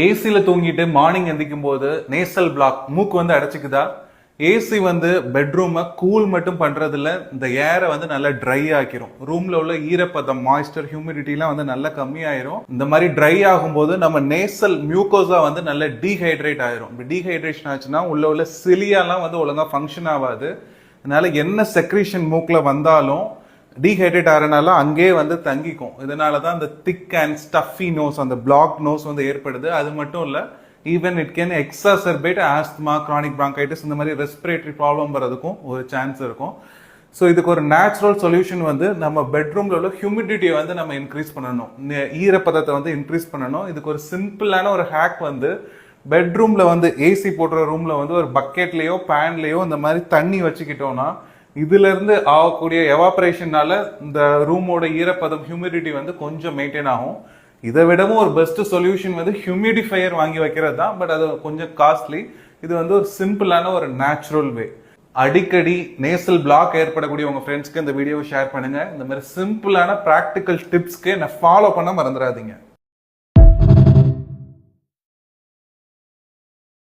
ஏசில தூங்கிட்டு மார்னிங் எந்திக்கும் போது nasal black மூக்கு வந்து அடைச்சிக்குதா? ஏசி வந்து பெட்ரூமை கூல் மட்டும் பண்றதுல இந்த ஏரை வந்து நல்லா ட்ரை ஆக்கிரும். ரூம்ல உள்ள ஈரப்பதம், மாய்ஸ்டர், ஹியூமிடிட்டிலாம் வந்து நல்லா கம்மியாயிரும். இந்த மாதிரி ட்ரை ஆகும்போது நம்ம நேசல் மியூக்கோசா வந்து நல்லா டீஹைட்ரேட் ஆயிரும். இப்போ டீஹைட்ரேஷன் ஆச்சுன்னா உள்ள சிலியாலாம் வந்து ஒழுங்கா ஃபங்க்ஷன் ஆகாது. அதனால என்ன செக்ரீஷன் மூக்குல வந்தாலும் டீஹைட்ரேட் ஆகிறனால அங்கே வந்து தங்கிக்கும். இதனால தான் அந்த திக் அண்ட் ஸ்டஃபி நோஸ், அந்த பிளாக் நோஸ் வந்து ஏற்படுது. அது மட்டும் இல்லை, even it can exacerbate asthma, chronic bronchitis, இந்த மாதிரி ரெஸ்பிரேட்டரி ப்ராப்ளம் வரதுக்கும் ஒரு சான்ஸ் இருக்கும். ஸோ இதுக்கு ஒரு நேச்சுரல் சொல்யூஷன் வந்து நம்ம பெட்ரூம்ல உள்ள ஹியூமிடிட்டியை வந்து நம்ம இன்க்ரீஸ் பண்ணணும், ஈரப்பதத்தை வந்து இன்க்ரீஸ் பண்ணணும். இதுக்கு ஒரு சிம்பிளான ஒரு ஹேக் வந்து, பெட்ரூம்ல வந்து ஏசி போடுற ரூம்ல வந்து ஒரு பக்கெட்லயோ பேன்லயோ இந்த மாதிரி தண்ணி வச்சுக்கிட்டோம்னா இதுல இருந்து ஆகக்கூடிய எவாபரேஷனால இந்த ரூமோட ஈரப்பதம், ஹியூமிடிட்டி வந்து கொஞ்சம் மெயின்டைன் ஆகும். இதை விடவும் ஒரு பெஸ்ட் சொல்யூஷன் வந்து ஹியூமிடிஃபையர் வாங்கி வைக்கிறது தான். பட் அது கொஞ்சம் காஸ்ட்லி. இது வந்து ஒரு சிம்பிளான ஒரு நேச்சுரல் வே. அடிக்கடி நேசல் பிளாக் ஏற்படக்கூடிய உங்க ஃப்ரெண்ட்ஸ்க்கு இந்த வீடியோவை ஷேர் பண்ணுங்க. இந்த மாதிரி சிம்பிளான ப்ராக்டிக்கல் டிப்ஸ்க்கு என்ன ஃபாலோ பண்ண மறந்துடாதீங்க.